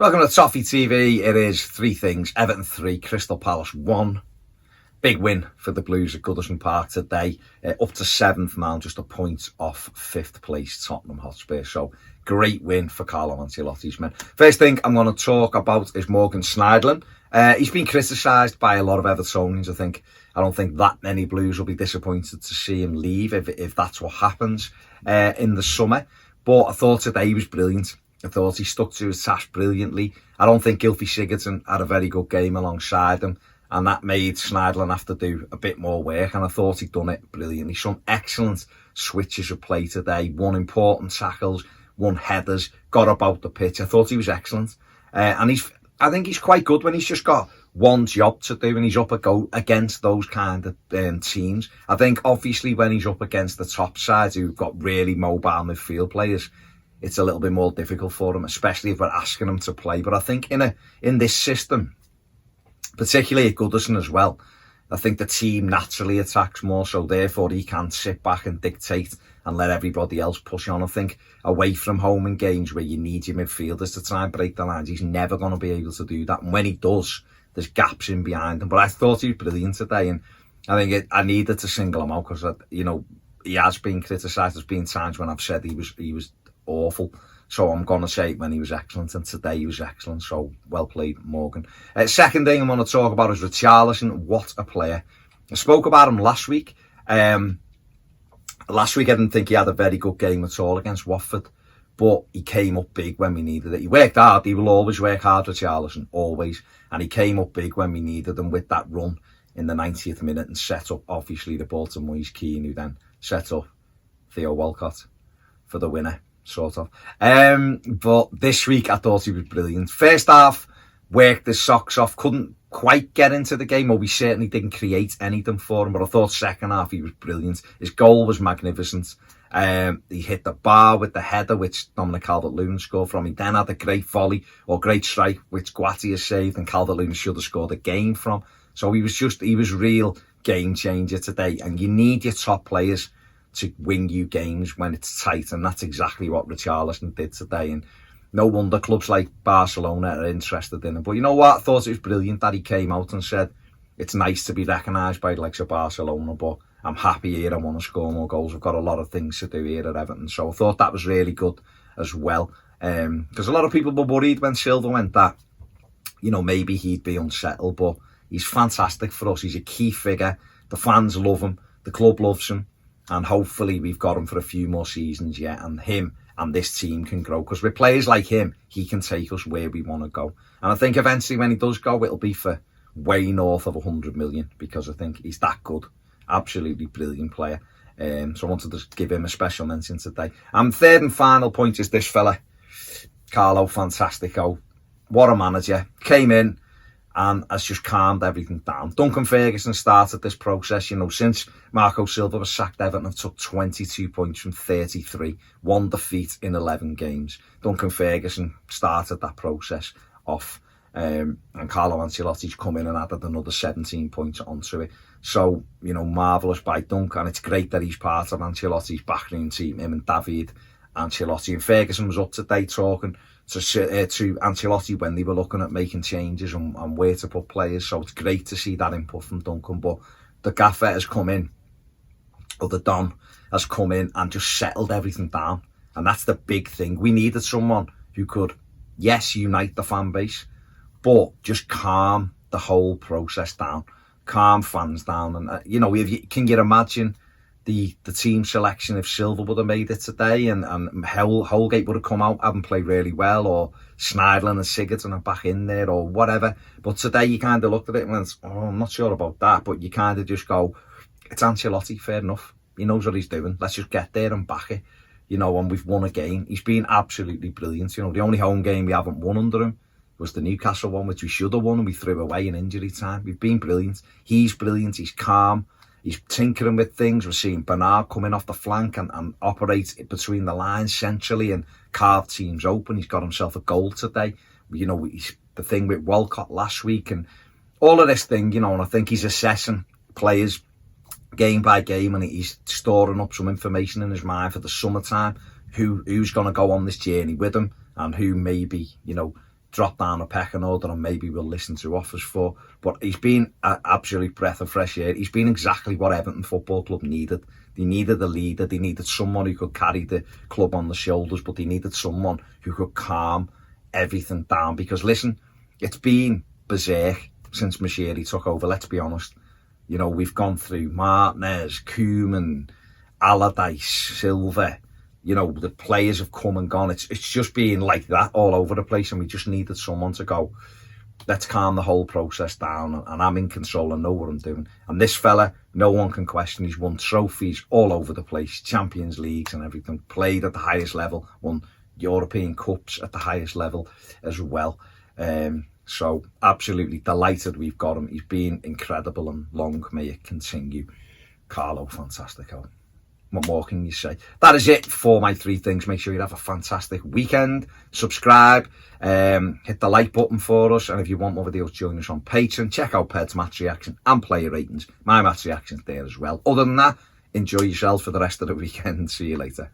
Welcome to Toffee TV. It is three things. Everton 3, Crystal Palace 1. Big win for the Blues at Goodison Park today. Up to 7th now, just a point off 5th place, Tottenham Hotspur. So, great win for Carlo Ancelotti's men. First thing I'm going to talk about is Morgan Schneiderlin. He's been criticised by a lot of Evertonians, I think. I don't think that many Blues will be disappointed to see him leave if that's what happens in the summer. But I thought today he was brilliant. I thought he stuck to his task brilliantly. I don't think Gylfi Sigurdsson had a very good game alongside him, and that made Schneiderlin have to do a bit more work, and I thought he'd done it brilliantly. Some excellent switches of play today, won important tackles, won headers, got about the pitch. I thought he was excellent. And I think he's quite good when he's just got one job to do and he's up against those kind of teams. I think obviously when he's up against the top sides who've got really mobile midfield players, it's a little bit more difficult for him, especially if we're asking him to play. But I think in this system, particularly at Goodison as well, I think the team naturally attacks more, so therefore he can sit back and dictate and let everybody else push on. I think away from home in games where you need your midfielders to try and break the lines, he's never going to be able to do that. And when he does, there's gaps in behind him. But I thought he was brilliant today, and I think I needed to single him out because he has been criticised. There's been times when I've said he was awful, so I'm going to say when he was excellent, and today he was excellent. So well played, Morgan. Second thing I'm going to talk about is Richarlison. What a player. I spoke about him last week. Last week I didn't think he had a very good game at all against Watford, but he came up big when we needed it. He worked hard. He will always work hard, Richarlison, always, and he came up big when we needed him with that run in the 90th minute and set up obviously the ball to Moise Keane, who then set up Theo Walcott for the winner, sort of. But this week I thought he was brilliant. First half, worked his socks off, couldn't quite get into the game, or we certainly didn't create anything for him, but I thought second half he was brilliant. His goal was magnificent. He hit the bar with the header, which Dominic Calvert-Lewin scored from. He then had a great volley or great strike, which Guati has saved, and Calvert-Lewin should have scored a game from. So he was real game changer today, and you need your top players to win you games when it's tight, and that's exactly what Richarlison did today. And no wonder clubs like Barcelona are interested in him. But you know what? I thought it was brilliant that he came out and said, it's nice to be recognised by the likes of Barcelona, but I'm happy here. I want to score more goals. I've got a lot of things to do here at Everton. So I thought that was really good as well. Because a lot of people were worried when Silva went that, maybe he'd be unsettled, but he's fantastic for us. He's a key figure. The fans love him. The club loves him. And hopefully we've got him for a few more seasons yet, and him and this team can grow. Because with players like him, he can take us where we want to go. And I think eventually when he does go, it'll be for way north of 100 million, because I think he's that good. Absolutely brilliant player. So I wanted to give him a special mention today. And third and final point is this fella, Carlo Fantastico. What a manager. Came in and has just calmed everything down. Duncan Ferguson started this process, since Marco Silva was sacked. Everton took 22 points from 33, one defeat in 11 games. Duncan Ferguson started that process off, and Carlo Ancelotti's come in and added another 17 points onto it. So, marvellous by Duncan. It's great that he's part of Ancelotti's backroom team, him and David Ancelotti. And Ferguson was up today talking to Ancelotti when they were looking at making changes and where to put players. So it's great to see that input from Duncan. But the gaffer has come in, or the Don has come in and just settled everything down. And that's the big thing. We needed someone who could, yes, unite the fan base, but just calm the whole process down, calm fans down. And, can you imagine the team selection if Silva would have made it today and Holgate would have come out, haven't played really well, or Schneiderlin and Sigurdsson are back in there or whatever. But today you kind of looked at it and went, I'm not sure about that. But you kind of just go, it's Ancelotti, fair enough. He knows what he's doing. Let's just get there and back it. And we've won a game. He's been absolutely brilliant. The only home game we haven't won under him was the Newcastle one, which we should have won, and we threw away in injury time. We've been brilliant. He's brilliant. He's calm. He's tinkering with things. We're seeing Bernard coming off the flank and operate between the lines centrally and carve teams open. He's got himself a goal today. He's the thing with Walcott last week and all of this thing, and I think he's assessing players game by game, and he's storing up some information in his mind for the summertime, who's going to go on this journey with him and who maybe, drop down a pecking order and maybe we'll listen to offers for. But he's been an absolute breath of fresh air. He's been exactly what Everton Football Club needed. They needed a leader. They needed someone who could carry the club on the shoulders, but they needed someone who could calm everything down. Because listen, it's been berserk since Moshiri took over, let's be honest. You know, we've gone through Martinez, Koeman, Allardyce, Silva. You know, the players have come and gone. It's just been like that all over the place, and we just needed someone to go, let's calm the whole process down, and I'm in control and know what I'm doing. And this fella, no one can question. He's won trophies all over the place, Champions Leagues and everything, played at the highest level, won European Cups at the highest level as well. So absolutely delighted we've got him. He's been incredible, and long may it continue. Carlo Fantastico. What more can you say? That is it for my 3 things. Make sure you have a fantastic weekend. Subscribe. Hit the like button for us. And if you want more videos, join us on Patreon. Check out Ped's match reaction and player ratings. My match reaction's there as well. Other than that, enjoy yourself for the rest of the weekend. See you later.